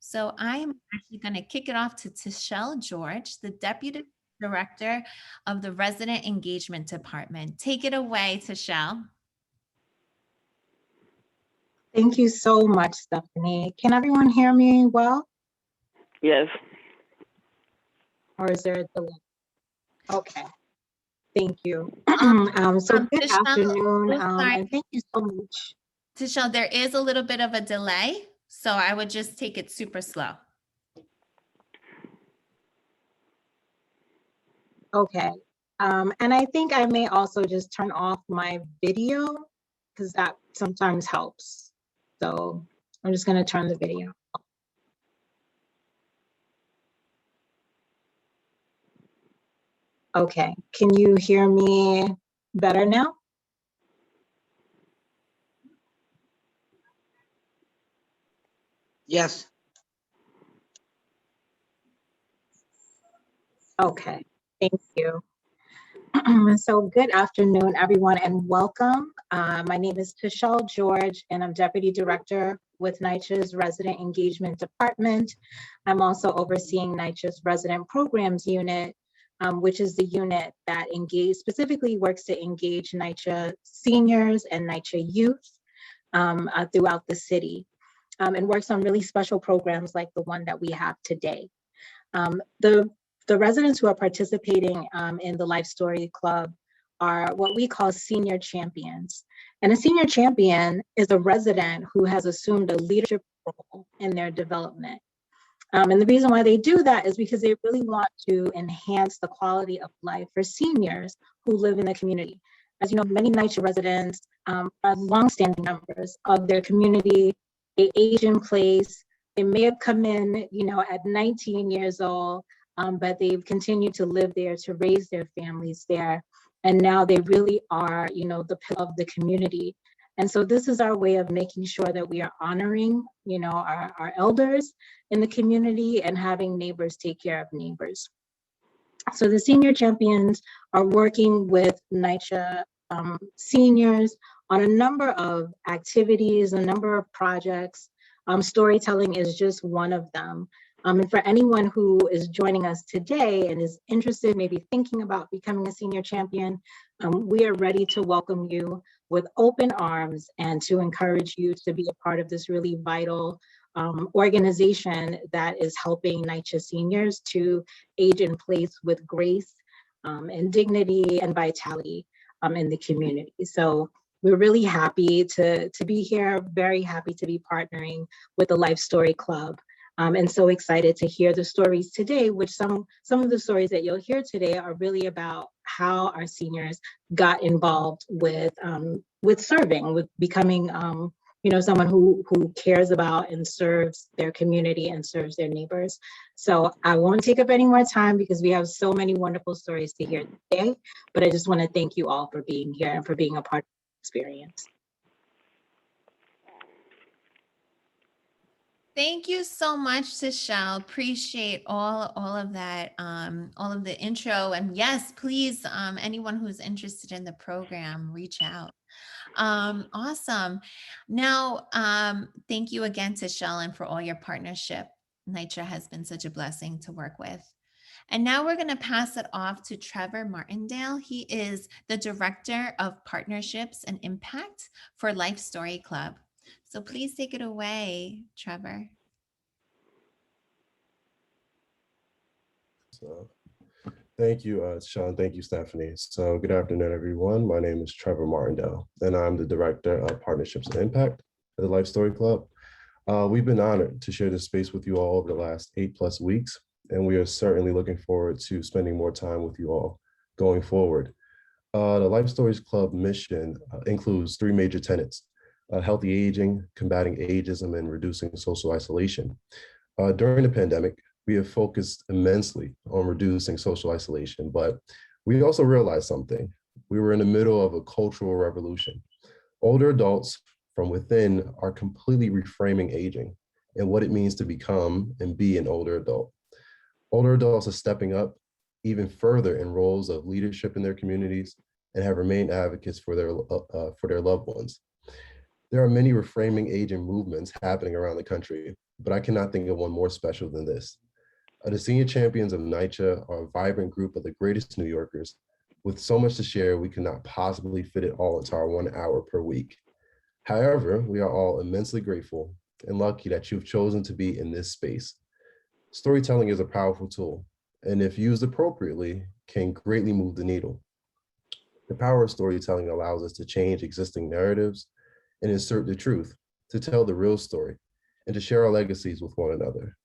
So I am actually going to kick it off to Tishelle George, the Deputy Director of the Resident Engagement Department. Take it away, Tishelle. Thank you so much, Stephanie. Can everyone hear me well? Yes. Or is there a delay? Okay, thank you. So good Tishelle, afternoon, sorry. and thank you so much. Tishelle, there is a little bit of a delay, so I would just take it super slow. Okay, and I think I may also just turn off my video because that sometimes helps. So I'm just going to turn the video off. Okay, can you hear me better now? Yes. Okay, thank you. So good afternoon, everyone, and welcome. My name is Tishelle George, and I'm Deputy Director with NYCHA's Resident Engagement Department. I'm also overseeing NYCHA's Resident Programs Unit, which is the unit that specifically works to engage NYCHA seniors and NYCHA youth throughout the city, and works on really special programs like the one that we have today. The residents who are participating in the Life Story Club are what we call senior champions. And a senior champion is a resident who has assumed a leadership role in their development. And the reason why they do that is because they really want to enhance the quality of life for seniors who live in the community. As you know, many NYCHA residents are longstanding members of their community. They age in place. They may have come in, at 19 years old, but they've continued to live there, to raise their families there. And now they really are, the pillar of the community. And so this is our way of making sure that we are honoring, our elders in the community and having neighbors take care of neighbors. So the senior champions are working with NYCHA seniors on a number of activities, a number of projects. Storytelling is just one of them. And for anyone who is joining us today and is interested, maybe thinking about becoming a senior champion, we are ready to welcome you with open arms and to encourage you to be a part of this really vital organization that is helping NYCHA seniors to age in place with grace and dignity and vitality in the community. So we're really happy to be here, very happy to be partnering with the Life Story Club. And so excited to hear the stories today, which some of the stories that you'll hear today are really about how our seniors got involved with serving, with becoming someone who cares about and serves their community and serves their neighbors. So I won't take up any more time because we have so many wonderful stories to hear today, but I just want to thank you all for being here and for being a part of the experience. Thank you so much, Tishelle. Appreciate all of that, all of the intro. And yes, please, anyone who's interested in the program, reach out. Awesome. Now, thank you again, Tishelle, and for all your partnership. NYCHA has been such a blessing to work with. And now we're going to pass it off to Trevor Martindale. He is the Director of Partnerships and Impact for Life Story Club. So please take it away, Trevor. So, thank you, Sean. Thank you, Stephanie. So good afternoon, everyone. My name is Trevor Martindale, and I'm the Director of Partnerships and Impact at the Life Story Club. We've been honored to share this space with you all over the last 8+ weeks, and we are certainly looking forward to spending more time with you all going forward. The Life Stories Club mission includes 3 major tenets: healthy aging, combating ageism, and reducing social isolation. During the pandemic, we have focused immensely on reducing social isolation, but we also realized something. We were in the middle of a cultural revolution. Older adults from within are completely reframing aging and what it means to become and be an older adult. Older adults are stepping up even further in roles of leadership in their communities and have remained advocates for their loved ones. There are many reframing aging movements happening around the country, but I cannot think of one more special than this. The senior champions of NYCHA are a vibrant group of the greatest New Yorkers. With so much to share, we cannot possibly fit it all into our 1 hour per week. However, we are all immensely grateful and lucky that you've chosen to be in this space. Storytelling is a powerful tool, and if used appropriately, can greatly move the needle. The power of storytelling allows us to change existing narratives and insert the truth, to tell the real story, and to share our legacies with one another.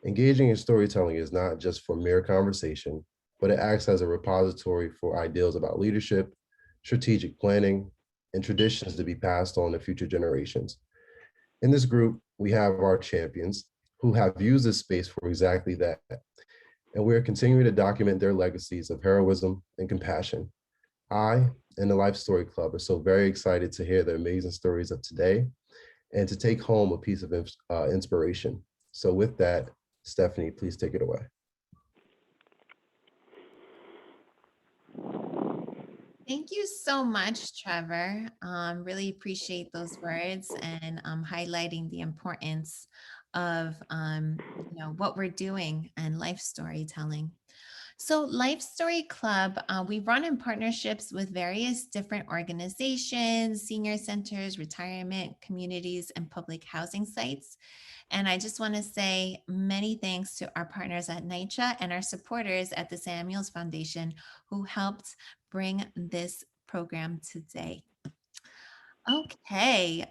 Engaging in storytelling is not just for mere conversation, but it acts as a repository for ideals about leadership, strategic planning, and traditions to be passed on to future generations. In this group, we have our champions who have used this space for exactly that. And we are continuing to document their legacies of heroism and compassion. I and the Life Story Club are so very excited to hear the amazing stories of today and to take home a piece of inspiration. So with that, Stephanie, please take it away. Thank you so much, Trevor. Really appreciate those words and highlighting the importance of what we're doing and life storytelling. So Life Story Club, we run in partnerships with various different organizations, senior centers, retirement communities, and public housing sites. And I just want to say many thanks to our partners at NYCHA and our supporters at the Samuels Foundation who helped bring this program today. Okay,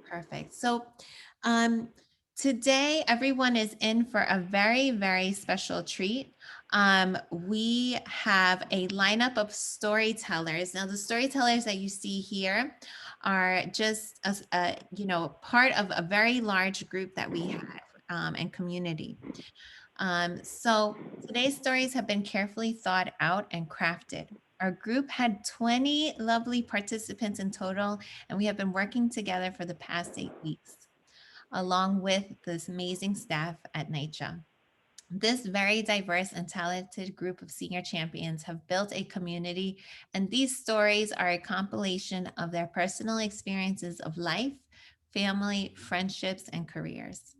perfect. So today everyone is in for a very, very special treat. We have a lineup of storytellers. Now the storytellers that you see here are just part of a very large group that we have and community. So today's stories have been carefully thought out and crafted. Our group had 20 lovely participants in total, and we have been working together for the past 8 weeks, along with this amazing staff at NYCHA. This very diverse and talented group of senior champions have built a community, and these stories are a compilation of their personal experiences of life, family, friendships, and careers.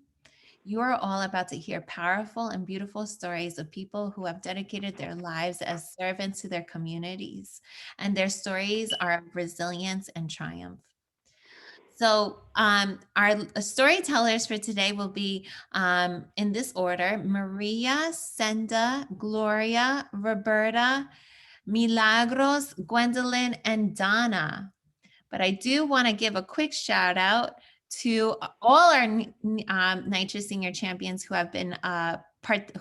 You are all about to hear powerful and beautiful stories of people who have dedicated their lives as servants to their communities, and their stories are of resilience and triumph. So our storytellers for today will be in this order: Maria, Senda, Gloria, Roberta, Milagros, Gwendolyn, and Donna. But I do want to give a quick shout out to all our NYCHA senior champions who have been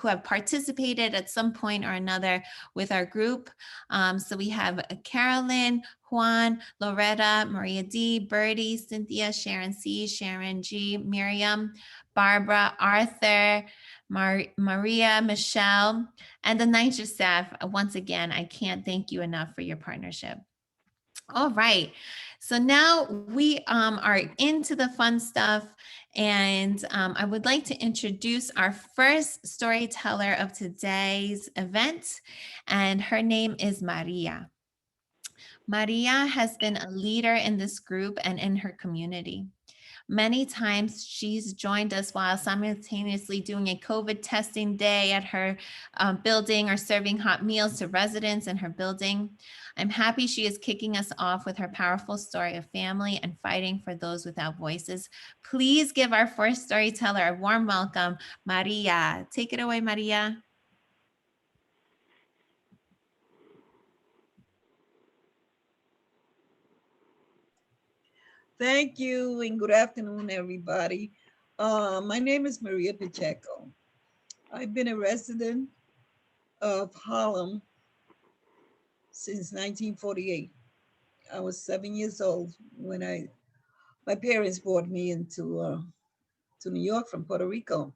who have participated at some point or another with our group. So we have Carolyn, Juan, Loretta, Maria D, Birdie, Cynthia, Sharon C, Sharon G, Miriam, Barbara, Arthur, Maria, Michelle, and the NYCHA staff. Once again, I can't thank you enough for your partnership. All right. So now we are into the fun stuff, and I would like to introduce our first storyteller of today's event, and her name is Maria. Maria has been a leader in this group and in her community. Many times she's joined us while simultaneously doing a COVID testing day at her building or serving hot meals to residents in her building. I'm happy she is kicking us off with her powerful story of family and fighting for those without voices. Please give our first storyteller a warm welcome, Maria. Take it away, Maria. Thank you and good afternoon, everybody. My name is Maria Pacheco. I've been a resident of Harlem since 1948. I was 7 years old when my parents brought me into to New York from Puerto Rico.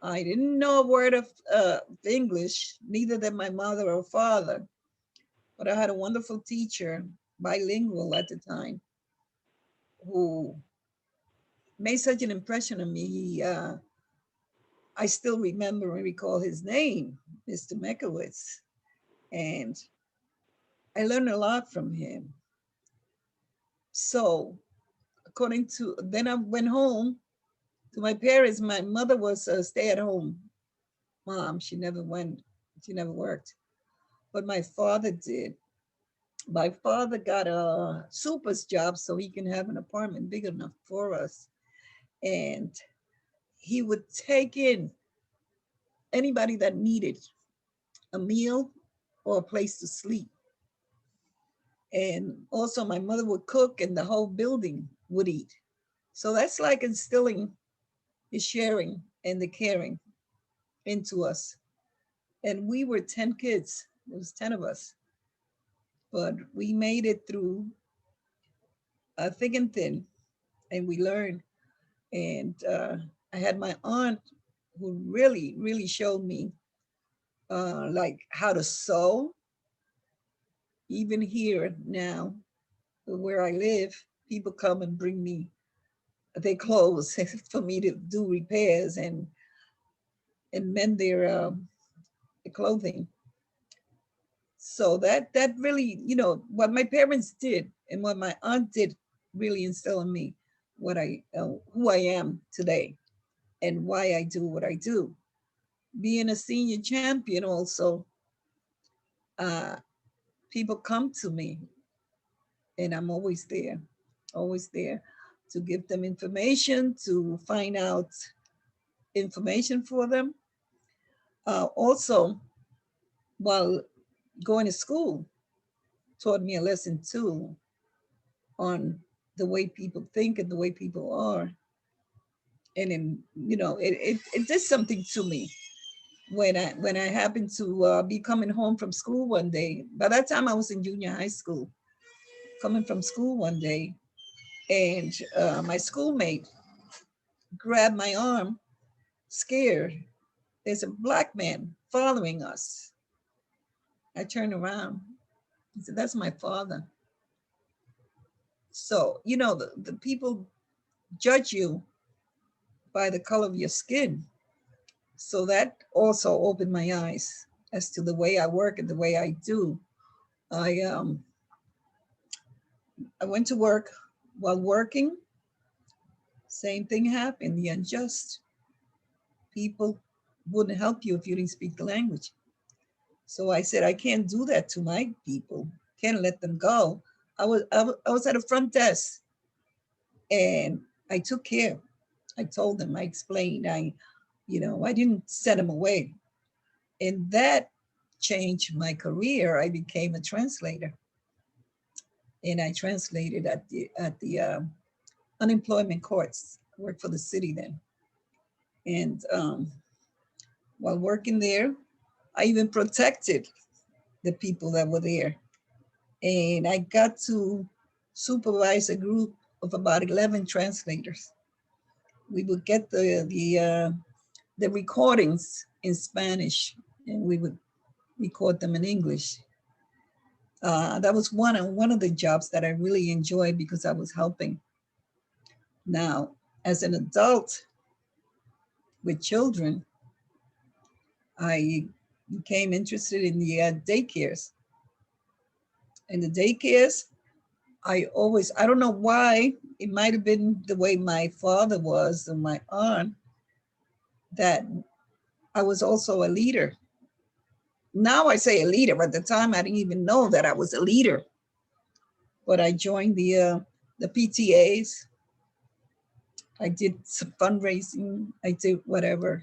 I didn't know a word of English, neither did my mother or father, but I had a wonderful teacher, bilingual at the time, who made such an impression on me. I still remember and recall his name, Mr. Mekowitz, and I learned a lot from him. So according to, then I went home to my parents. My mother was a stay-at-home mom. She never worked, but my father did. My father got a super's job so he can have an apartment big enough for us. And he would take in anybody that needed a meal or a place to sleep. And also my mother would cook and the whole building would eat. So that's like instilling the sharing and the caring into us. And we were 10 kids. There was 10 of us. But we made it through thick and thin, and we learned. And I had my aunt who really, really showed me like how to sew. Even here now, where I live, people come and bring me their clothes for me to do repairs and mend their clothing. So that really, you know, what my parents did and what my aunt did really instilled in me what who I am today and why I do what I do. Being a senior champion also, uh, people come to me and I'm always there to give them information, to find out information for them. Also, while going to school, taught me a lesson too on the way people think and the way people are. And in, you know, it did something to me when I happened to be coming home from school one day. By that time I was in junior high school, coming from school one day, and my schoolmate grabbed my arm, scared. There's a black man following us. I turned around. I said, that's my father. So, you know, the people judge you by the color of your skin. So that also opened my eyes as to the way I work and the way I do. I I went to work. While working, same thing happened. The unjust people wouldn't help you if you didn't speak the language. So I said, I can't do that to my people. Can't let them go. I was at a front desk, and I took care. I told them, I explained, you know, I didn't send them away. And that changed my career. I became a translator, and I translated at the unemployment courts. I worked for the city then. And while working there, I even protected the people that were there. And I got to supervise a group of about 11 translators. We would get the recordings in Spanish, and we would record them in English. That was one of the jobs that I really enjoyed because I was helping. Now, as an adult with children, I became interested in the daycares. And the daycares, I don't know why, it might have been the way my father was and my aunt, that I was also a leader. Now I say a leader, but at the time I didn't even know that I was a leader. But I joined the PTAs. I did some fundraising. I did whatever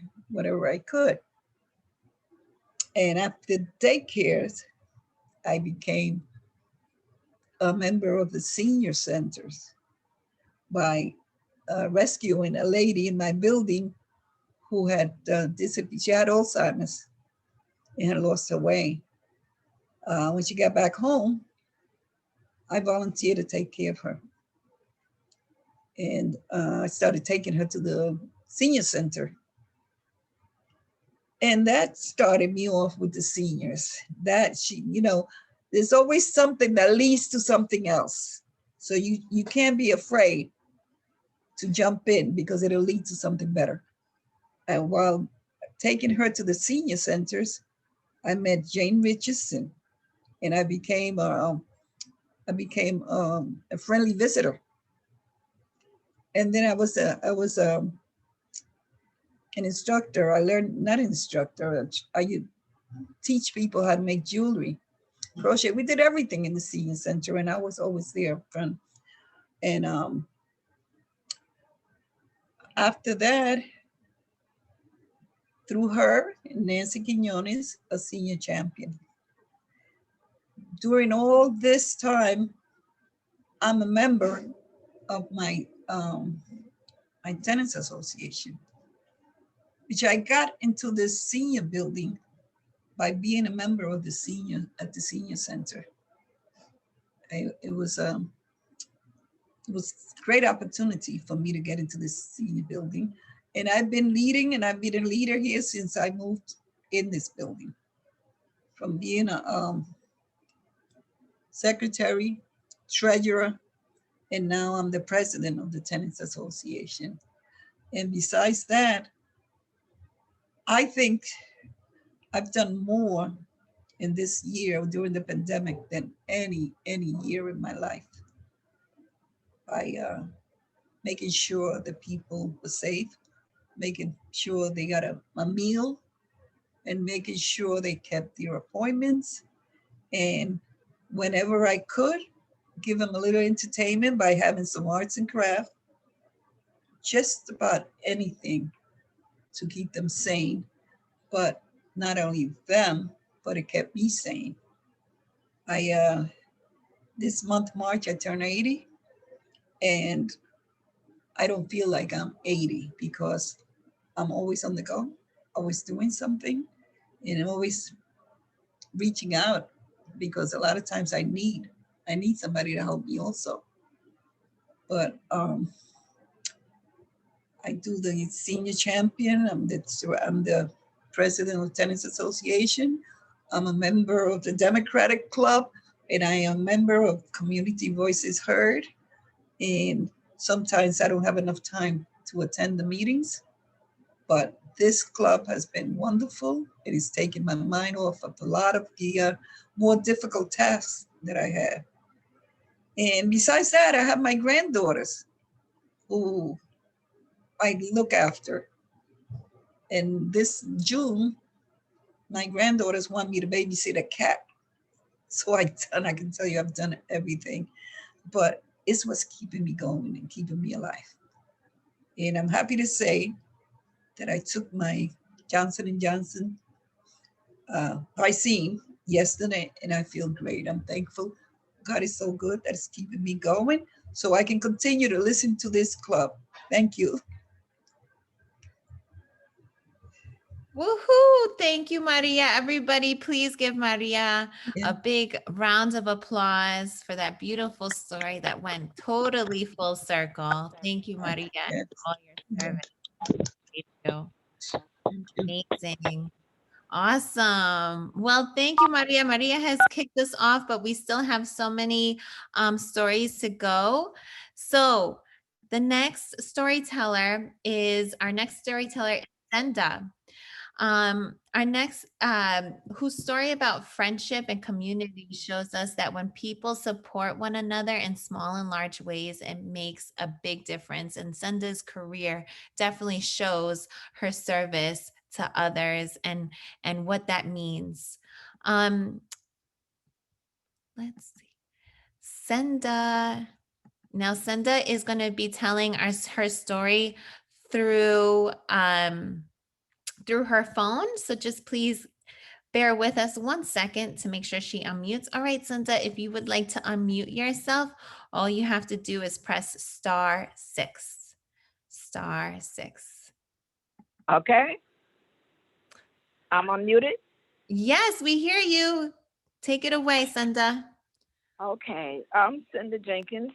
I could. And after daycares, I became a member of the senior centers by rescuing a lady in my building who had disappeared. She had Alzheimer's and had lost her way. When she got back home, I volunteered to take care of her. And I started taking her to the senior center. And that started me off with the seniors. That she, you know, there's always something that leads to something else. So you can't be afraid to jump in because it'll lead to something better. And while taking her to the senior centers, I met Jane Richardson, and I became a friendly visitor. And then I was an instructor. I learned, not instructor, I teach people how to make jewelry, crochet. We did everything in the senior center, and I was always there up front. And after that, through her, Nancy Quinones, a senior champion. During all this time, I'm a member of my tenants association, which I got into this senior building by being a member of the senior center. It was a great opportunity for me to get into this senior building. And I've been leading, and I've been a leader here since I moved in this building. From being a secretary, treasurer, and now I'm the president of the Tenants Association. And besides that, I think I've done more in this year during the pandemic than any year in my life, by making sure the people were safe, making sure they got a meal, and making sure they kept their appointments. And whenever I could, give them a little entertainment by having some arts and craft, just about anything to keep them sane. But not only them, but it kept me sane. This month, March, I turn 80, and I don't feel like I'm 80 because I'm always on the go, always doing something, and always reaching out, because a lot of times I need somebody to help me also. But I do the senior champion. I'm the president of Tenants Association. I'm a member of the Democratic Club, and I am a member of Community Voices Heard. And sometimes I don't have enough time to attend the meetings, but this club has been wonderful. It has taken my mind off of a lot of the more difficult tasks that I had. And besides that, I have my granddaughters who I look after. And this June, my granddaughters want me to babysit a cat. So I can tell you I've done everything, but it's what's keeping me going and keeping me alive. And I'm happy to say that I took my Johnson & Johnson vaccine yesterday, and I feel great. I'm thankful. God is so good that it's keeping me going so I can continue to listen to this club. Thank you. Woohoo! Thank you, Maria. Everybody, please give Maria Yeah. a big round of applause for that beautiful story that went totally full circle. Thank you, Maria, Yes. and all your Yeah. service. Thank you. Thank you. Amazing. Awesome. Well, thank you, Maria. Maria has kicked us off, but we still have so many stories to go. So the next storyteller is Senda. Our next, whose story about friendship and community shows us that when people support one another in small and large ways, it makes a big difference. And Senda's career definitely shows her service to others and what that means. Let's see. Senda. Now, Senda is going to be telling us her story through her phone. So just please bear with us 1 second to make sure she unmutes. All right, Senda, if you would like to unmute yourself, all you have to do is press *6. *6. Okay. I'm unmuted. Yes, we hear you. Take it away, Senda. Okay. I'm Cinda Jenkins.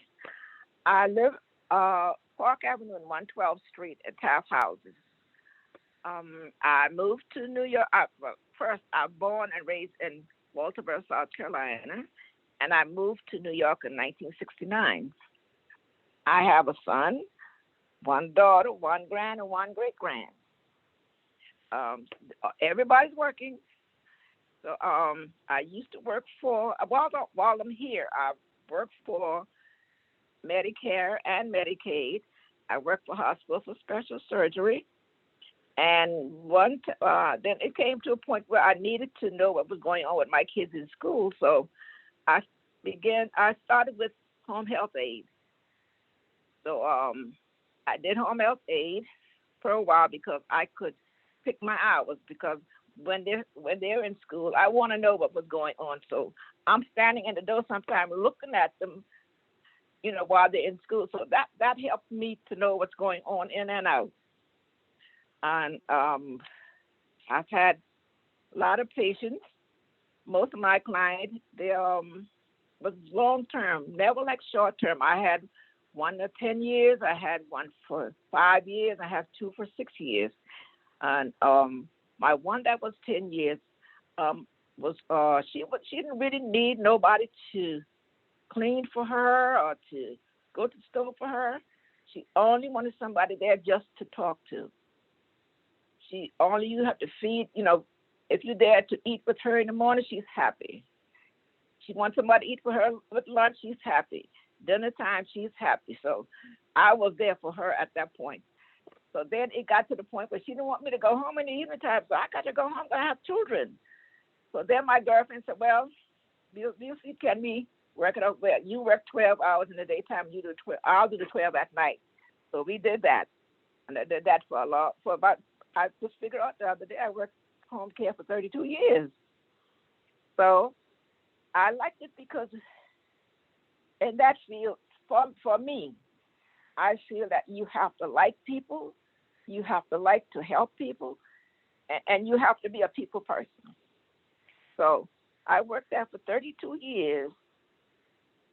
I live Park Avenue and 112th Street at Taft Houses. I moved to New York. First, I was born and raised in Walterboro, South Carolina, and I moved to New York in 1969. I have a son, one daughter, one grand, and one great grand. Everybody's working. So I used to work for, while I'm here, I worked for Medicare and Medicaid, I worked for hospital for special surgery. And then it came to a point where I needed to know what was going on with my kids in school. So I I started with home health aid. So I did home health aid for a while because I could pick my hours, because when they're in school, I want to know what was going on. So I'm standing in the door sometimes looking at them, while they're in school. So that helped me to know what's going on in and out. And I've had a lot of patients. Most of my clients, they was long term, never like short term. I had one for 10 years. I had one for 5 years. I have two for 6 years. And my one that was 10 years was she didn't really need nobody to clean for her or to go to the store for her. She only wanted somebody there just to talk to. You have to feed, if you're there to eat with her in the morning, she's happy. She wants somebody to eat with her with lunch, she's happy. Dinner time, she's happy. So I was there for her at that point. So then it got to the point where she didn't want me to go home in the evening time. So I got to go home. I have children. So then my girlfriend said, well, we'll see, can we work it out? Well, you work 12 hours in the daytime. You do 12. I'll do the 12 at night. So we did that. And I did that I just figured out the other day, I worked home care for 32 years. So I liked it because in that field, for me, I feel that you have to like people, you have to like to help people, and you have to be a people person. So I worked there for 32 years,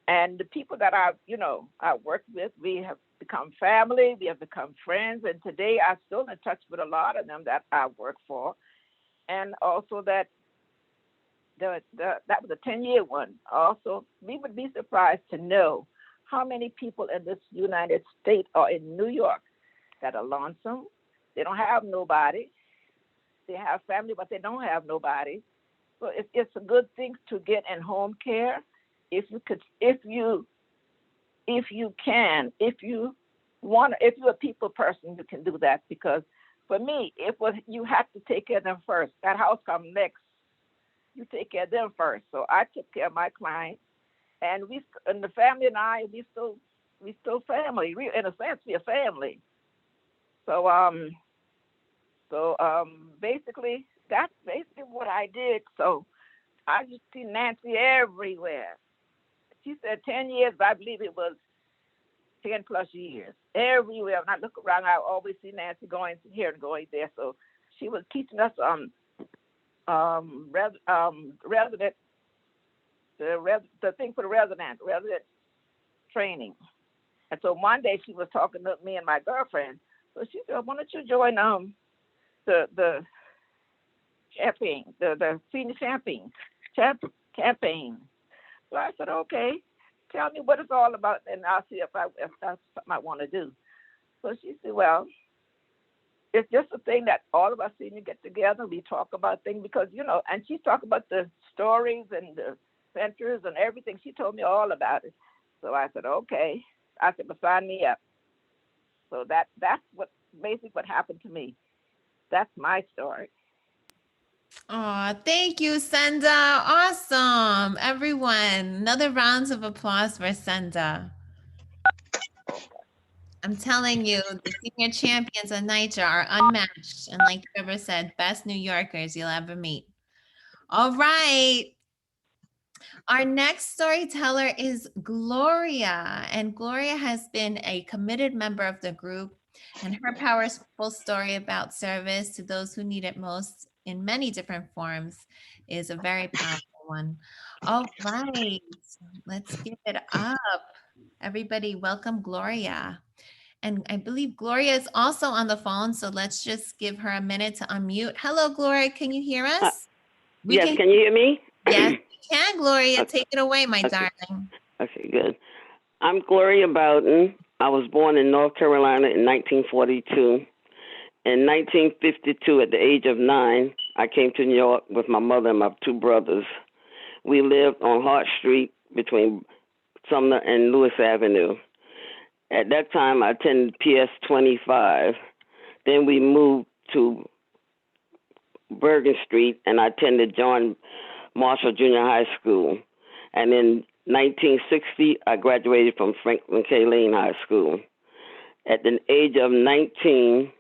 and the people that I worked with, we have become family, we have become friends, and today I'm still in touch with a lot of them that I work for. And also that was a 10-year one. Also, we would be surprised to know how many people in this United States or in New York that are lonesome. They don't have nobody. They have family, but they don't have nobody. So it's a good thing to get in home care if you're a people person, you can do that. Because for me, you have to take care of them first. That house comes next. You take care of them first. So I took care of my clients, and the family and I, we still family. In a sense, we're family. So basically, that's basically what I did. So I just see Nancy everywhere. She said 10 years, but I believe it was 10 plus years. Everywhere. When I look around, I always see Nancy going here and going there. So she was teaching us resident, the thing for the resident training. And so one day she was talking to me and my girlfriend. So she said, why don't you join the campaign, the senior campaign. So I said, okay, tell me what it's all about, and I'll see if that's something I want to do. So she said, well, it's just a thing that all of us seniors get together. We talk about things because, and she's talking about the stories and the centers and everything. She told me all about it. So I said, okay. I said, well, sign me up. So that's basically what happened to me. That's my story. Oh, thank you, Senda. Awesome. Everyone, another rounds of applause for Senda. I'm telling you, the senior champions of NYCHA are unmatched. And like Trevor said, best New Yorkers you'll ever meet. All right. Our next storyteller is Gloria. And Gloria has been a committed member of the group. And her powerful story about service to those who need it most in many different forms is a very powerful one. All right. Let's give it up. Everybody, welcome Gloria. And I believe Gloria is also on the phone, so let's just give her a minute to unmute. Hello, Gloria. Can you hear us? Yes, can you hear me? Yes, we can, Gloria. Take it away, my darling. Okay, good. I'm Gloria Bowden. I was born in North Carolina in 1942. In 1952, at the age of 9, I came to New York with my mother and my two brothers. We lived on Hart Street between Sumner and Lewis Avenue. At that time, I attended PS 25. Then we moved to Bergen Street, and I attended John Marshall Junior High School. And in 1960, I graduated from Franklin K. Lane High School. At the age of 19,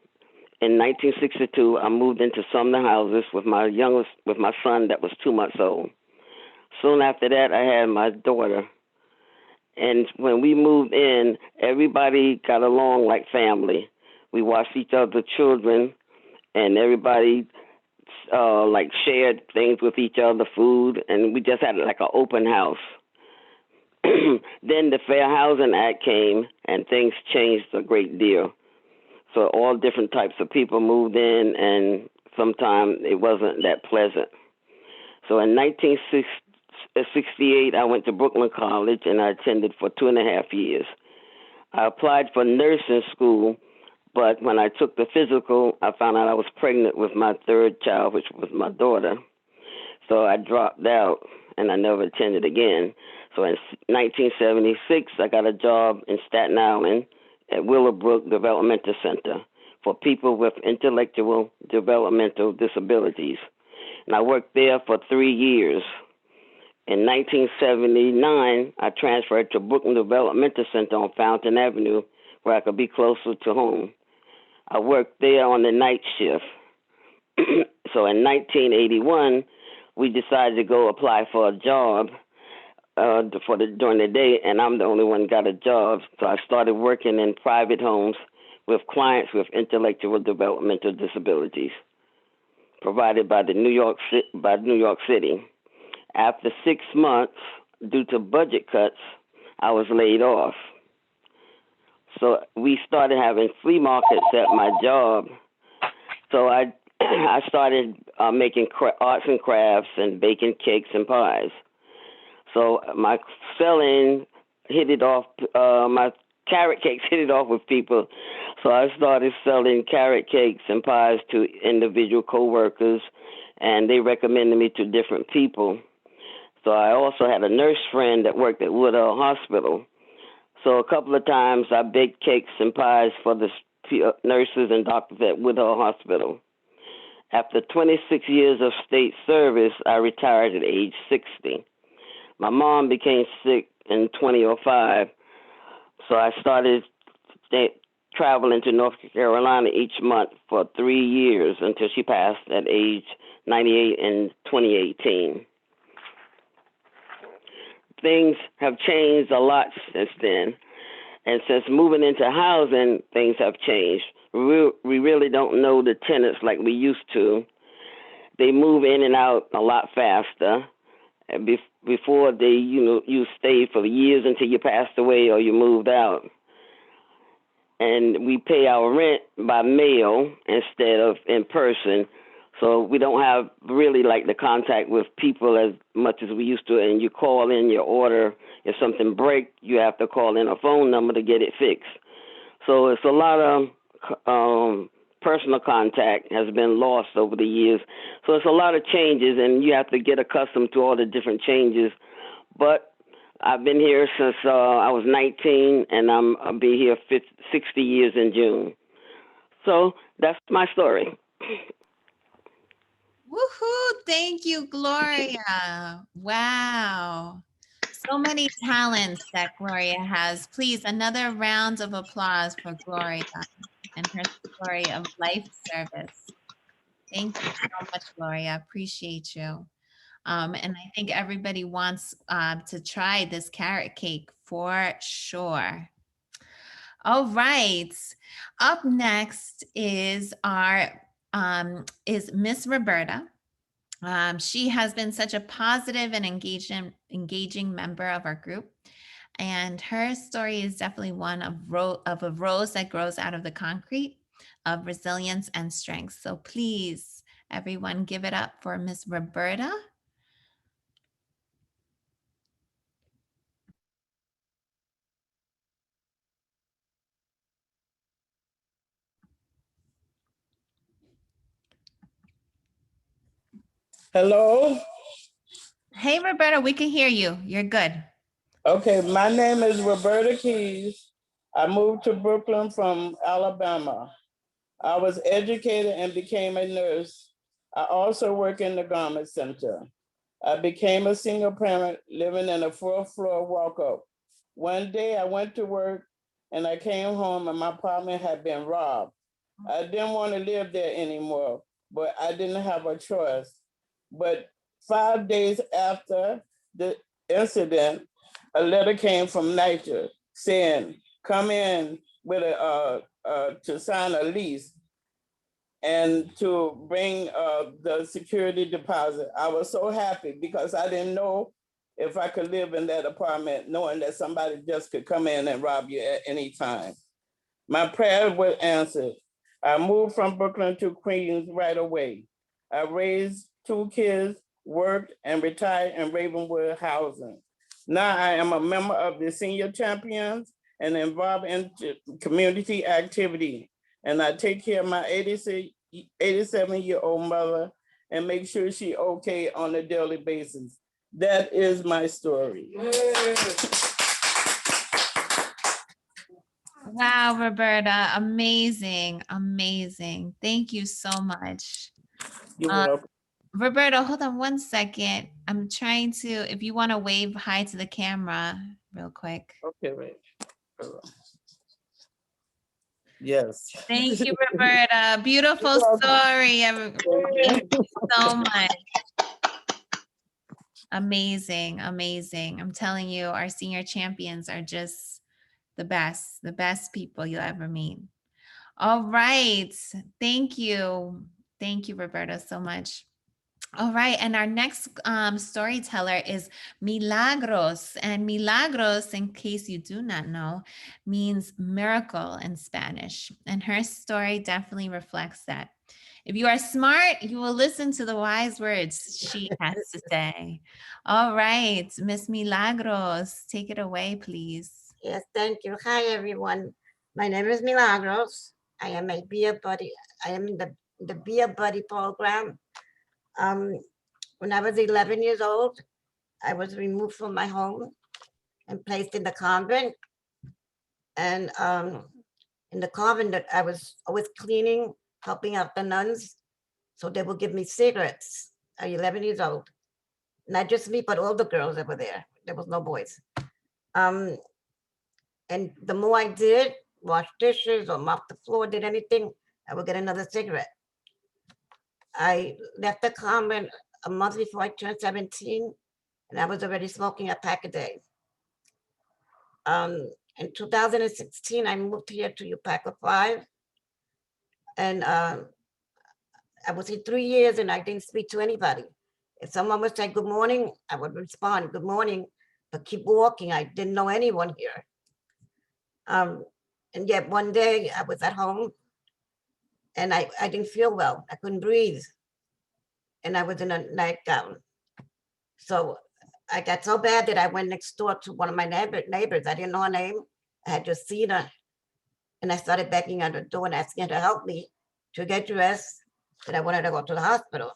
in 1962, I moved into Sumner Houses with my son that was 2 months old. Soon after that, I had my daughter. And when we moved in, everybody got along like family. We watched each other's children, and everybody like shared things with each other, food, and we just had like an open house. Then the Fair Housing Act came, and things changed a great deal. So all different types of people moved in, and sometimes it wasn't that pleasant. So in 1968, I went to Brooklyn College, and I attended for 2.5 years. I applied for nursing school, but when I took the physical, I found out I was pregnant with my third child, which was my daughter. So I dropped out, and I never attended again. So in 1976, I got a job in Staten Island at Willowbrook Developmental Center for people with intellectual developmental disabilities. And I worked there for 3 years. In 1979, I transferred to Brooklyn Developmental Center on Fountain Avenue, where I could be closer to home. I worked there on the night shift. So in 1981, we decided to go apply for a job during the day, and I'm the only one got a job. So I started working in private homes with clients with intellectual developmental disabilities, provided by New York City. After 6 months, due to budget cuts, I was laid off. So we started having flea markets at my job. So I started making arts and crafts and baking cakes and pies. So my selling hit it off, my carrot cakes hit it off with people. So I started selling carrot cakes and pies to individual coworkers, and they recommended me to different people. So I also had a nurse friend that worked at Woodhull Hospital. So a couple of times I baked cakes and pies for the nurses and doctors at Woodhull Hospital. After 26 years of state service, I retired at age 60. My mom became sick in 2005, so I started traveling to North Carolina each month for 3 years until she passed at age 98 in 2018. Things have changed a lot since then. And since moving into housing, things have changed. We really don't know the tenants like we used to. They move in and out a lot faster. And before you stayed for years until you passed away or you moved out. And we pay our rent by mail instead of in person. So we don't have really like the contact with people as much as we used to. And you call in your order. If something breaks, you have to call in a phone number to get it fixed. So it's a lot of personal contact has been lost over the years. So it's a lot of changes, and you have to get accustomed to all the different changes. But I've been here since I was 19, and I'll be here 60 years in June. So that's my story. Woohoo! Thank you, Gloria. Wow. So many talents that Gloria has. Please, another round of applause for Gloria and her story of life service. Thank you so much, Gloria. Appreciate you. And I think everybody wants to try this carrot cake for sure. All right. Up next is Miss Roberta. She has been such a positive and engaging member of our group. And her story is definitely one of a rose that grows out of the concrete of resilience and strength. So please, everyone, give it up for Miss Roberta. Hello. Hey, Roberta, we can hear you. You're good. Okay, my name is Roberta Keys, I moved to Brooklyn from Alabama. I was educated and became a nurse. I also work in the garment center. I became a single parent living in a 4th floor walk-up. One day I went to work and I came home and my apartment had been robbed. I didn't want to live there anymore, but I didn't have a choice. But 5 days after the incident, a letter came from NYCHA saying, come in with to sign a lease and to bring the security deposit. I was so happy because I didn't know if I could live in that apartment knowing that somebody just could come in and rob you at any time. My prayer was answered. I moved from Brooklyn to Queens right away. I raised 2 kids, worked, and retired in Ravenwood housing. Now I am a member of the Senior Champions and involved in community activity. And I take care of my 87-year-old mother and make sure she's okay on a daily basis. That is my story. Wow, Roberta, amazing, amazing. Thank you so much. You're welcome. Roberta, hold on one second. I'm trying to, if you want to wave hi to the camera real quick. Okay, wait. Yes. Thank you, Roberta. Beautiful story. Thank you so much. Amazing, amazing. I'm telling you, our senior champions are just the best people you'll ever meet. All right. Thank you. Thank you, Roberta, so much. All right, and our next storyteller is Milagros. And Milagros, in case you do not know, means miracle in Spanish. And her story definitely reflects that. If you are smart, you will listen to the wise words she has to say. All right, Miss Milagros, take it away, please. Yes, thank you. Hi, everyone. My name is Milagros. I am a Beer Buddy. I am in the Beer Buddy program. When I was 11 years old, I was removed from my home and placed in the convent. And in the convent, I was always cleaning, helping out the nuns. So they would give me cigarettes. I was 11 years old. Not just me, but all the girls that were there. There was no boys. And the more I did, wash dishes or mop the floor, did anything, I would get another cigarette. I left the convent a month before I turned 17, and I was already smoking a pack a day. In 2016, I moved here to Upaca 5, and I was here 3 years and I didn't speak to anybody. If someone would say good morning, I would respond, good morning, but keep walking. I didn't know anyone here. And yet one day I was at home and I didn't feel well. I couldn't breathe. And I was in a nightgown. So I got so bad that I went next door to one of my neighbors. I didn't know her name. I had just seen her. And I started banging on the door and asking her to help me to get dressed. And I wanted to go to the hospital.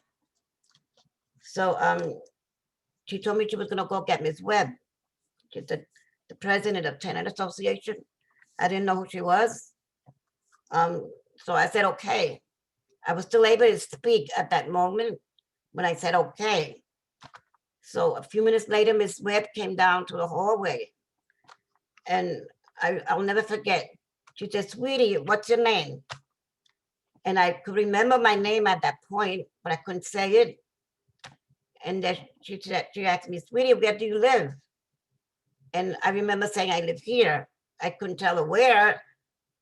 So she told me she was gonna go get Miss Webb. She's the president of Tenant Association. I didn't know who she was. So I said, okay. I was still able to speak at that moment when I said, okay. So a few minutes later, Miss Webb came down to the hallway. And I'll never forget. She said, sweetie, what's your name? And I could remember my name at that point, but I couldn't say it. And then she asked me, sweetie, where do you live? And I remember saying, I live here. I couldn't tell her where,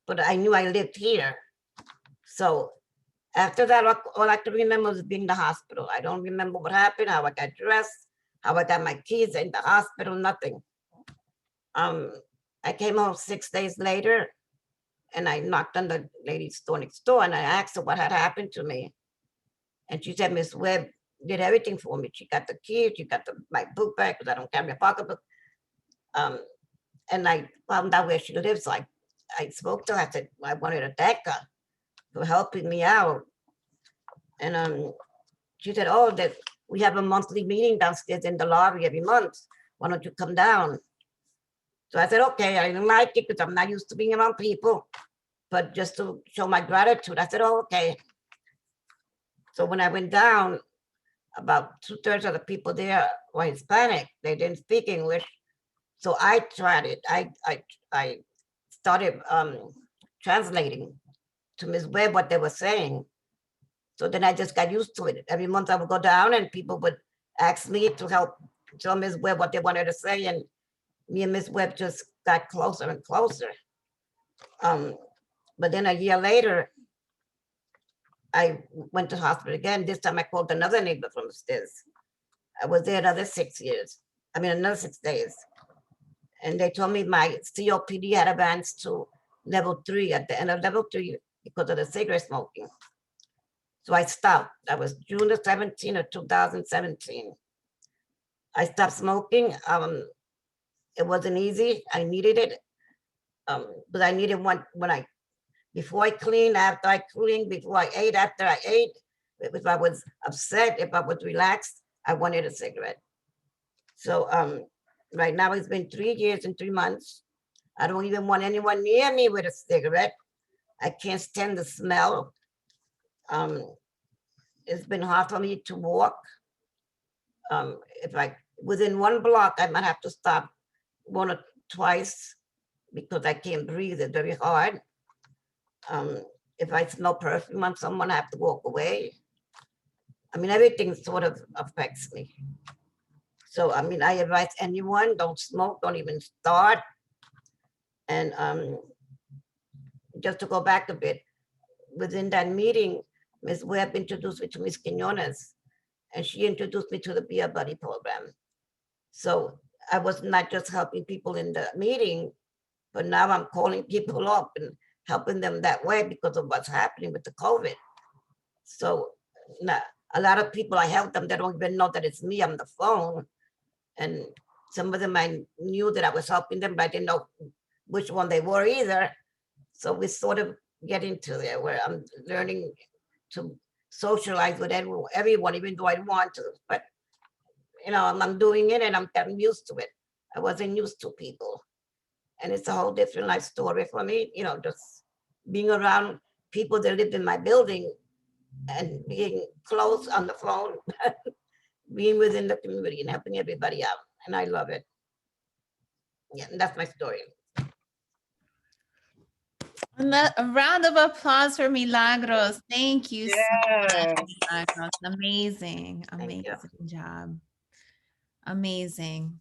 but I knew I lived here. So after that, all I could remember was being in the hospital. I don't remember what happened, how I got dressed, how I got my keys in the hospital, nothing. I came home 6 days later and I knocked on the lady's door next door and I asked her what had happened to me. And she said, Miss Webb did everything for me. She got the keys, she got my book bag because I don't carry a pocketbook. And I found out where she lives. So I spoke to her, I said, I wanted to thank her for helping me out. And she said, oh, that we have a monthly meeting downstairs in the lobby every month. Why don't you come down? So I said, okay, I didn't like it because I'm not used to being around people, but just to show my gratitude, I said, oh, okay. So when I went down, about 2/3 of the people there were Hispanic. They didn't speak English. So I tried it. I started translating to Ms. Webb what they were saying. So then I just got used to it. Every month I would go down and people would ask me to help tell Ms. Webb what they wanted to say. And me and Ms. Webb just got closer and closer. But then a year later, I went to hospital again. This time I called another neighbor from upstairs. I was there another 6 years. I mean, another 6 days. And they told me my COPD had advanced to level 3 at the end of level 3 because of the cigarette smoking. So I stopped. That was June the 17th of 2017. I stopped smoking. It wasn't easy. I needed it. But I needed one before I cleaned, after I cleaned, before I ate, after I ate. If I was upset, if I was relaxed, I wanted a cigarette. So right now it's been 3 years and 3 months. I don't even want anyone near me with a cigarette. I can't stand the smell. It's been hard for me to walk. If I within 1 block, I might have to stop 1 or twice because I can't breathe. It's very hard. If I smell perfume on someone, I have to walk away. I mean, everything sort of affects me. So, I mean, I advise anyone, don't smoke, don't even start. And just to go back a bit, within that meeting, Ms. Webb introduced me to Ms. Quinones, and she introduced me to the Be a Buddy program. So I was not just helping people in the meeting, but now I'm calling people up and helping them that way because of what's happening with the COVID. So now, a lot of people, I help them, they don't even know that it's me on the phone. And some of them, I knew that I was helping them, but I didn't know which one they were either. So we sort of get into there where I'm learning to socialize with everyone, even though I want to, but you know, I'm doing it and I'm getting used to it. I wasn't used to people. And it's a whole different life story for me, you know, just being around people that lived in my building and being close on the phone, being within the community and helping everybody out. And I love it. Yeah, and that's my story. A round of applause for Milagros. Thank you so much, Milagros. Amazing, amazing job. Amazing.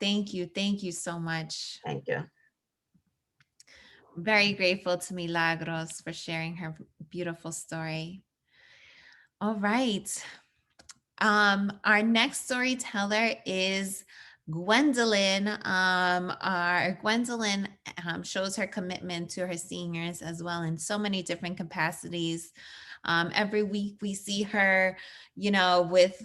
Thank you so much. Thank you. Very grateful to Milagros for sharing her beautiful story. All right. Our next storyteller is Gwendolyn. Our Gwendolyn shows her commitment to her seniors as well in so many different capacities. Every week we see her, you know, with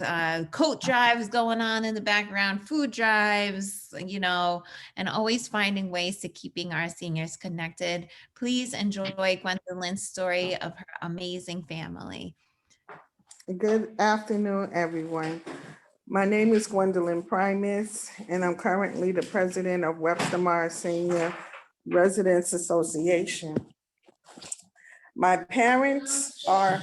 coat drives going on in the background, food drives, you know, and always finding ways to keeping our seniors connected. Please enjoy Gwendolyn's story of her amazing family. Good afternoon, everyone. My name is Gwendolyn Primus, and I'm currently the president of Webster Mars Senior Residents Association. My parents are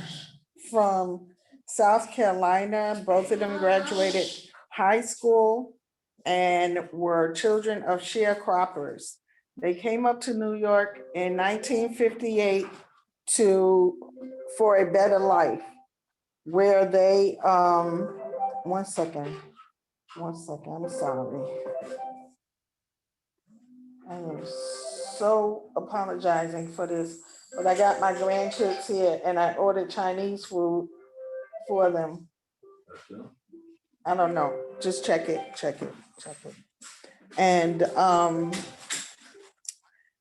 from South Carolina. Both of them graduated high school and were children of sharecroppers. They came up to New York in 1958 for a better life, where they, one second, I'm sorry. I am so apologizing for this, but I got my grandkids here and I ordered Chinese food for them. I don't know, just check it. And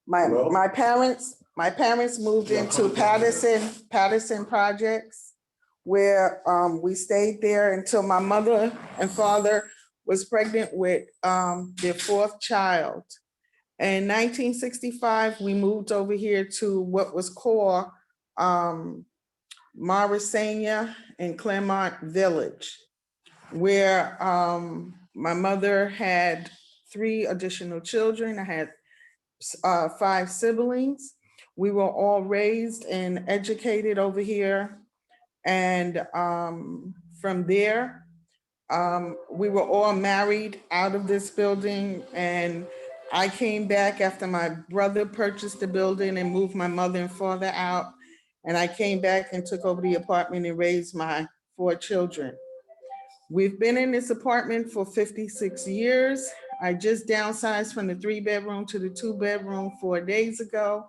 my parents moved into Patterson Projects, where we stayed there until my mother and father was pregnant with their 4th child. In 1965, we moved over here to what was called Morrisania in Claremont Village, where my mother had 3 additional children. I had 5 siblings. We were all raised and educated over here. And from there, we were all married out of this building, and I came back after my brother purchased the building and moved my mother and father out. And I came back and took over the apartment and raised my 4 children. We've been in this apartment for 56 years. I just downsized from the 3-bedroom to the 2-bedroom 4 days ago.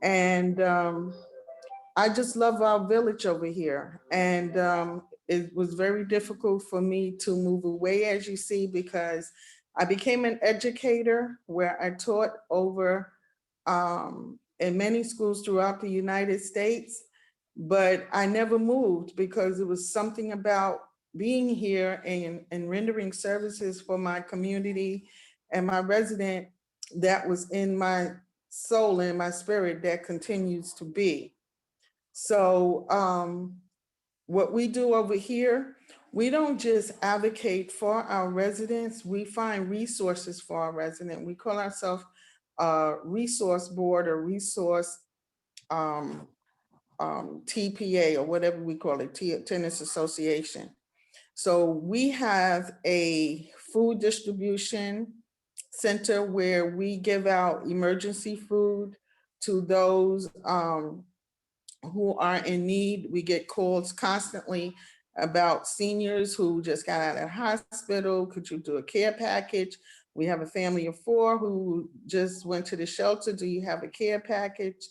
And I just love our village over here. And it was very difficult for me to move away, as you see, because I became an educator where I taught over in many schools throughout the United States, but I never moved because it was something about being here and rendering services for my community and my resident that was in my soul and my spirit that continues to be. So what we do over here, we don't just advocate for our residents, we find resources for our residents. We call ourselves a resource board or resource TPA or whatever we call it, Tennis Association. So we have a food distribution center where we give out emergency food to those who are in need. We get calls constantly about seniors who just got out of the hospital. Could you do a care package? We have a family of 4 who just went to the shelter. Do you have a care package?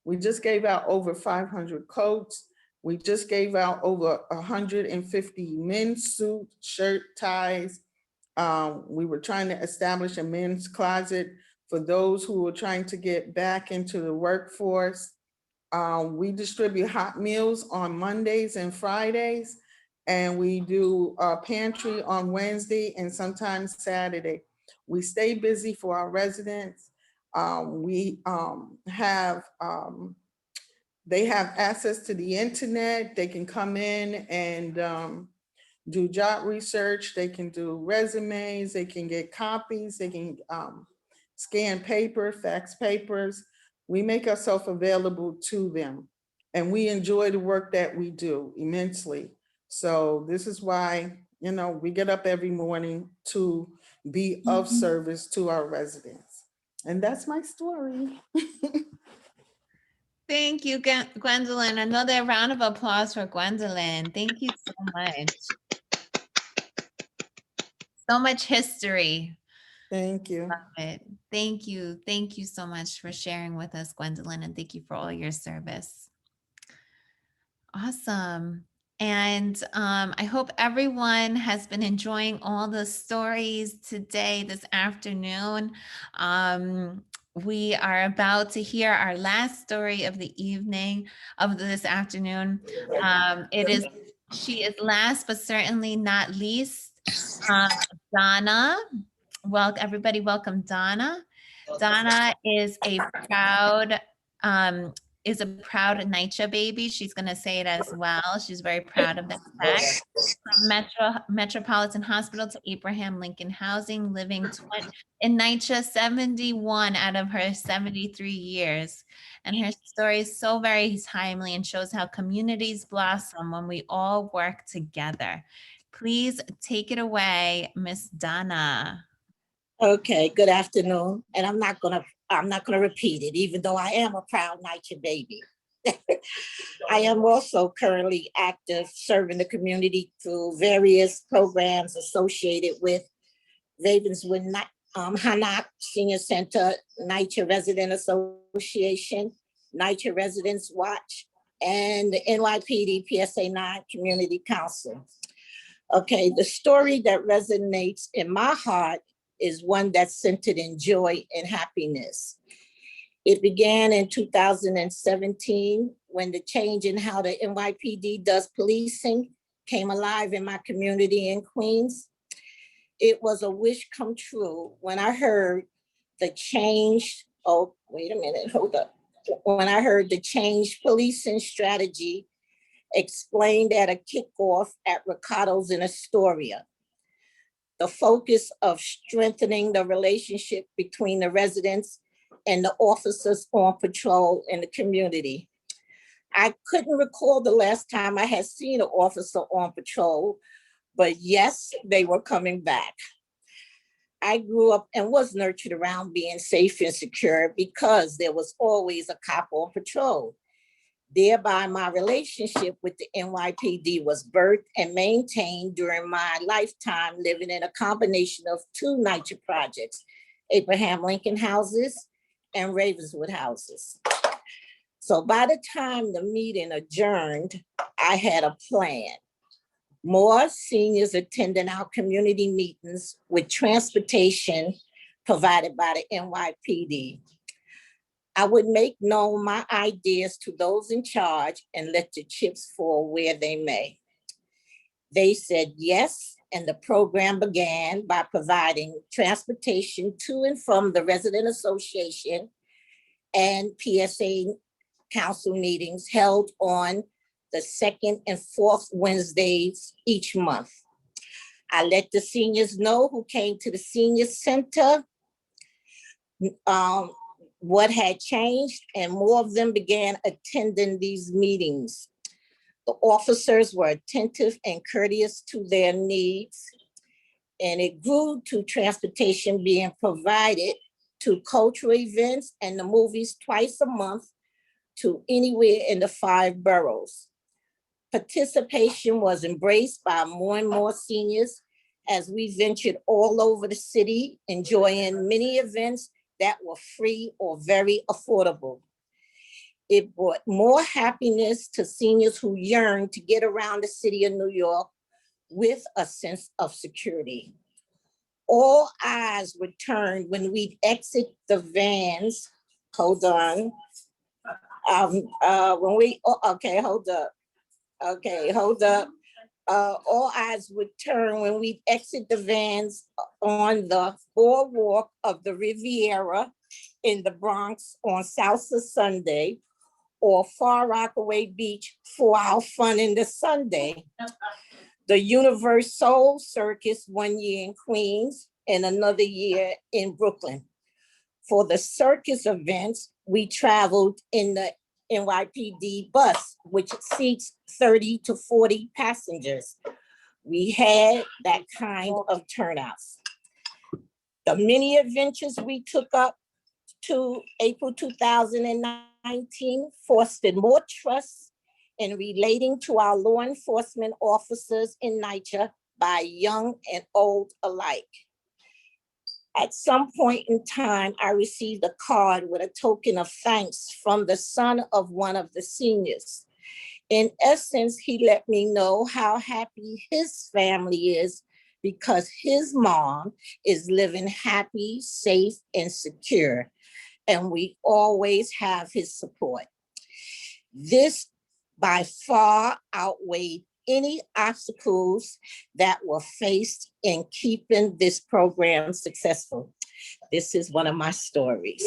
We just gave out over 500 coats. We just gave out over 150 men's suit, shirt, ties. We were trying to establish a men's closet for those who were trying to get back into the workforce. We distribute hot meals on Mondays and Fridays, and we do a pantry on Wednesday and sometimes Saturday. We stay busy for our residents. They have access to the internet. They can come in and do job research. They can do resumes. They can get copies. They can scan paper, fax papers. We make ourselves available to them, and we enjoy the work that we do immensely. So this is why, you know, we get up every morning to be of service to our residents. And that's my story. Thank you, Gwendolyn. Another round of applause for Gwendolyn. Thank you so much. So much history. Thank you. Love it. Thank you. Thank you so much for sharing with us, Gwendolyn, and thank you for all your service. Awesome. And I hope everyone has been enjoying all the stories today, this afternoon. We are about to hear our last story of the evening, of this afternoon. She is last, but certainly not least, Donna. Well, everybody welcome Donna. Donna is a proud NYCHA baby. She's going to say it as well. She's very proud of that fact. From Metropolitan Hospital to Abraham Lincoln Housing, living in NYCHA 71 out of her 73 years. And her story is so very timely and shows how communities blossom when we all work together. Please take it away, Miss Donna. Okay, good afternoon. And I'm not gonna repeat it, even though I am a proud NYCHA baby. I am also currently active serving the community through various programs associated with Ravenswood Hanak Senior Center, NYCHA Resident Association, NYCHA Residents Watch, and the NYPD PSA 9 Community Council. Okay, the story that resonates in my heart is one that's centered in joy and happiness. It began in 2017 when the change in how the NYPD does policing came alive in my community in Queens. It was a wish come true when I heard the change, when I heard the change policing strategy explained at a kickoff at Ricardo's in Astoria. the focus of strengthening the relationship between the residents and the officers on patrol in the community. I couldn't recall the last time I had seen an officer on patrol, but yes, they were coming back. I grew up and was nurtured around being safe and secure because there was always a cop on patrol. Thereby, my relationship with the NYPD was birthed and maintained during my lifetime living in a combination of two NYCHA projects, Abraham Lincoln houses and Ravenswood houses. So by the time the meeting adjourned, I had a plan. More seniors attending our community meetings with transportation provided by the NYPD. I would make known my ideas to those in charge and let the chips fall where they may. They said yes, and the program began by providing transportation to and from the Resident Association and PSA council meetings held on the second and fourth Wednesdays each month. I let the seniors know who came to the senior center, what had changed, and more of them began attending these meetings. The officers were attentive and courteous to their needs, and it grew to transportation being provided to cultural events and the movies twice a month to anywhere in the 5 boroughs. Participation was embraced by more and more seniors as we ventured all over the city, enjoying many events that were free or very affordable. It brought more happiness to seniors who yearned to get around the city of New York with a sense of security. All eyes were turned when we'd exit the vans. Hold on. All eyes would turn when we exit the vans on the boardwalk of the Riviera in the Bronx on Salsa Sunday or Far Rockaway Beach for our fun in the Sunday. The Universal Circus 1 year in Queens and another year in Brooklyn. For the circus events, we traveled in the NYPD bus, which seats 30 to 40 passengers. We had that kind of turnouts. The many adventures we took up to April 2019 fostered more trust in relating to our law enforcement officers in NYCHA by young and old alike. At some point in time, I received a card with a token of thanks from the son of one of the seniors. In essence, he let me know how happy his family is because his mom is living happy, safe, and secure, and we always have his support. This by far outweighed any obstacles that were faced in keeping this program successful. This is one of my stories.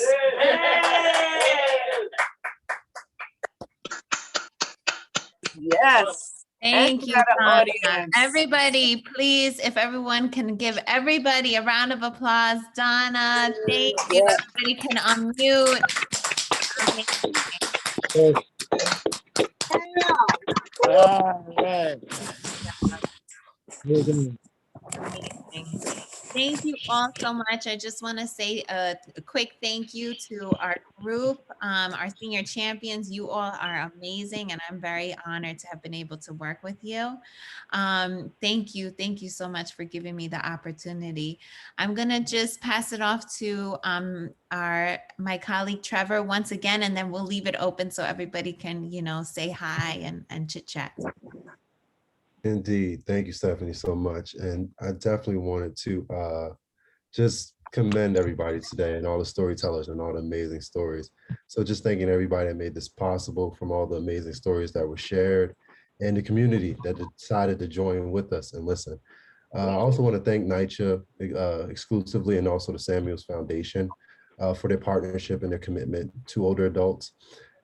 Yes. Thank you, got an Donna. audience. Everybody, please, if everyone can give everybody a round of applause. Donna, thank you. Yeah. Everybody can unmute. All right. Amazing. Thank you all so much. I just want to say a quick thank you to our group, our senior champions. You all are amazing, and I'm very honored to have been able to work with you. Thank you. Thank you so much for giving me the opportunity. I'm going to just pass it off to my colleague Trevor once again, and then we'll leave it open so everybody can, say hi and chit chat. Indeed. Thank you, Stephanie, so much. And I definitely wanted to just commend everybody today and all the storytellers and all the amazing stories. So just thanking everybody that made this possible, from all the amazing stories that were shared and the community that decided to join with us and listen. I also want to thank NYCHA exclusively, and also the Samuels Foundation for their partnership and their commitment to older adults.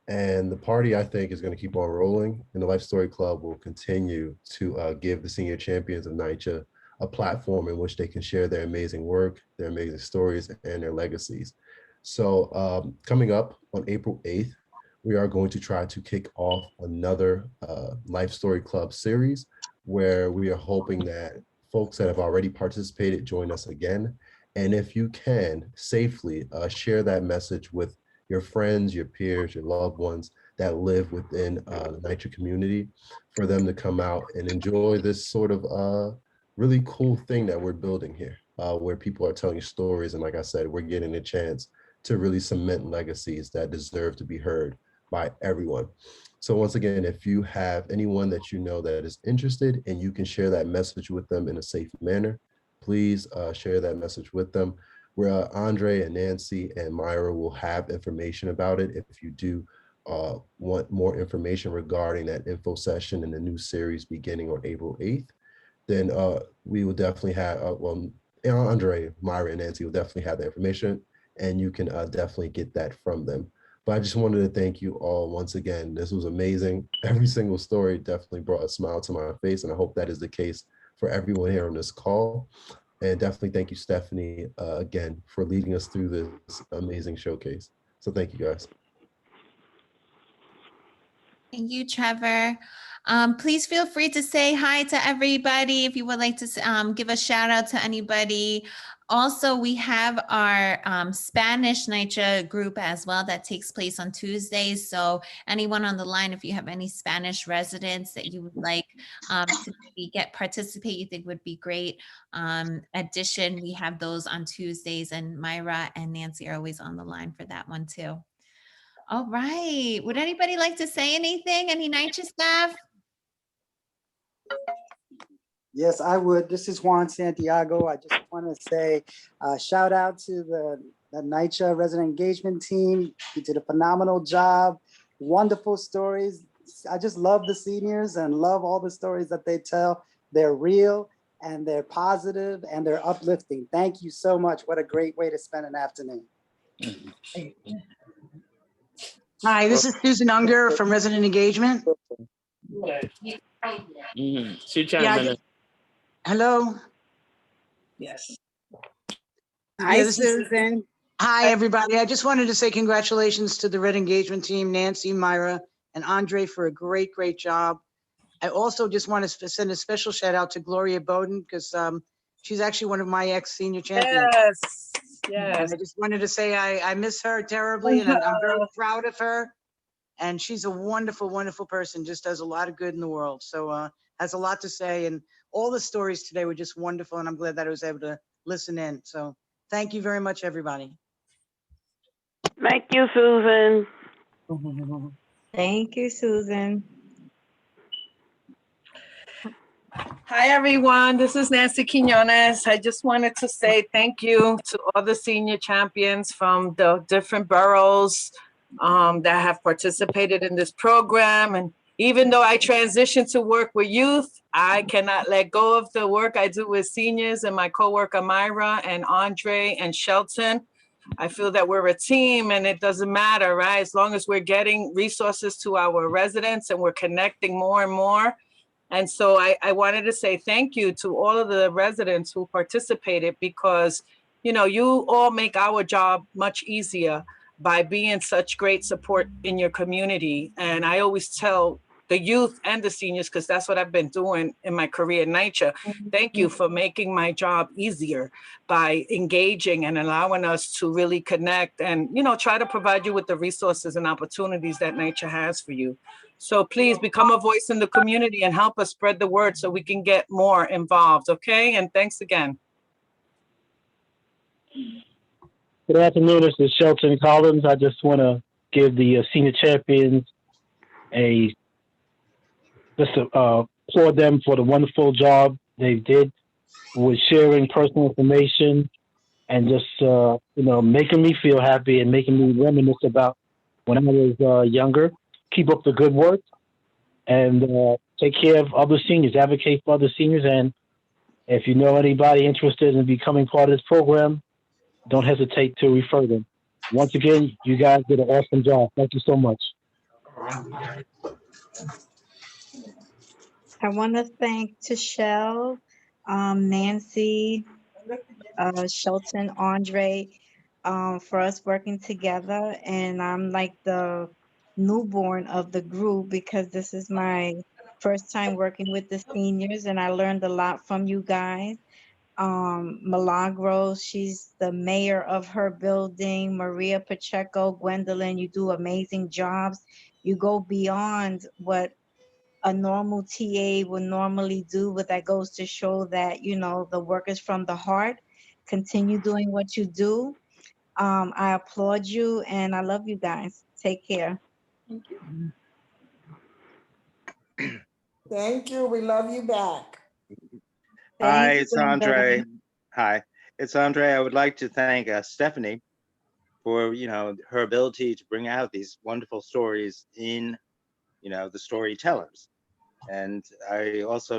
And the party, I think, is going to keep on rolling, and the Life Story Club will continue to give the senior champions of NYCHA a platform in which they can share their amazing work, their amazing stories, and their legacies. So coming up on April 8th, we are going to try to kick off another Life Story Club series where we are hoping that folks that have already participated join us again. And if you can safely share that message with your friends, your peers, your loved ones that live within the NYCHA community, for them to come out and enjoy this sort of really cool thing that we're building here, where people are telling stories. And like I said, we're getting a chance to really cement legacies that deserve to be heard by everyone. So once again, if you have anyone that you know that is interested and you can share that message with them in a safe manner, please share that message with them. Where Andre and Nancy and Myra will have information about it. If you do want more information regarding that info session in the new series beginning on April 8th, then we will definitely have, well, Andre, Myra, and Nancy will definitely have the information, and you can definitely get that from them. But I just wanted to thank you all once again. This was amazing. Every single story definitely brought a smile to my face, and I hope that is the case for everyone here on this call. And definitely thank you, Stephanie, again, for leading us through this amazing showcase. So thank you, guys. Thank you, Trevor. Please feel free to say hi to everybody if you would like to give a shout out to anybody. Also, we have our Spanish NYCHA group as well that takes place on Tuesdays. So anyone on the line, if you have any Spanish residents that you would like to participate, you think would be great addition, we have those on Tuesdays, and Myra and Nancy are always on the line for that one too. All right. Would anybody like to say anything? Any NYCHA staff? Yes, I would. This is Juan Santiago. I just want to say shout out to the NYCHA resident engagement team. You did a phenomenal job. Wonderful stories. I just love the seniors and love all the stories that they tell. They're real and they're positive and they're uplifting. Thank you so much. What a great way to spend an afternoon. Hi, this is Susan Unger from Resident Engagement. Hello. Yes. Hi, Susan. Hi, everybody. I just wanted to say congratulations to the Red Engagement team, Nancy, Myra, and Andre for a great, great job. I also just want to send a special shout out to Gloria Bowden because she's actually one of my ex-senior champions. Yes. And I just wanted to say I miss her terribly, and I'm very proud of her. And she's a wonderful, wonderful person, just does a lot of good in the world. So has a lot to say. And all the stories today were just wonderful. And I'm glad that I was able to listen in. So thank you very much, everybody. Thank you, Susan. Thank you, Susan. Hi, everyone. This is Nancy Quinones. I just wanted to say thank you to all the senior champions from the different boroughs that have participated in this program. And even though I transitioned to work with youth, I cannot let go of the work I do with seniors and my coworker Myra and Andre and Shelton. I feel that we're a team and it doesn't matter, right? As long as we're getting resources to our residents and we're connecting more and more. And so I wanted to say thank you to all of the residents who participated because, you know, you all make our job much easier by being such great support in your community. And I always tell the youth and the seniors, because that's what I've been doing in my career in NYCHA. Thank you for making my job easier by engaging and allowing us to really connect and, you know, try to provide you with the resources and opportunities that NYCHA has for you. So please become a voice in the community and help us spread the word so we can get more involved, okay? And thanks again. Good afternoon, this is Shelton Collins. I just want to give the senior champions applaud them for the wonderful job they did with sharing personal information and just, you know, making me feel happy and making me reminisce about when I was younger. Keep up the good work and take care of other seniors, advocate for other seniors. And if you know anybody interested in becoming part of this program, don't hesitate to refer them. Once again, you guys did an awesome job. Thank you so much. I want to thank Tishelle Nancy, Shelton, Andre, for us working together. And I'm like the newborn of the group because this is my first time working with the seniors, and I learned a lot from you guys. Milagros, she's the mayor of her building. Maria Pacheco, Gwendolyn, you do amazing jobs. You go beyond what a normal TA would normally do, but that goes to show that, you know, the work is from the heart. Continue doing what you do. I applaud you and I love you guys. Take care. Thank you. Thank you. We love you back. Hi, Thanks, it's Andre. Gwendolyn. Hi, it's Andre. I would like to thank Stephanie for, her ability to bring out these wonderful stories in, the storytellers. And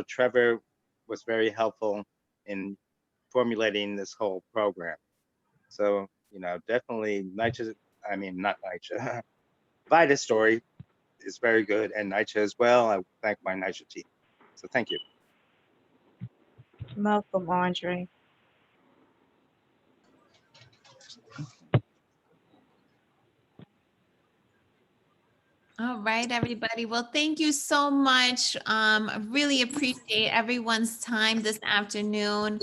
Trevor was very helpful in formulating this whole program. So, definitely NYCHA, not NYCHA, Vida's story is very good, and NYCHA as well. I thank my NYCHA team. So thank you. Welcome, Andre. All right, everybody. Well, thank you so much. I really appreciate everyone's time this afternoon.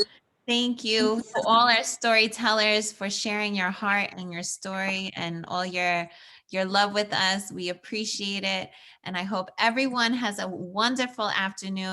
Thank you to all our storytellers for sharing your heart and your story and all your love with us. We appreciate it. And I hope everyone has a wonderful afternoon.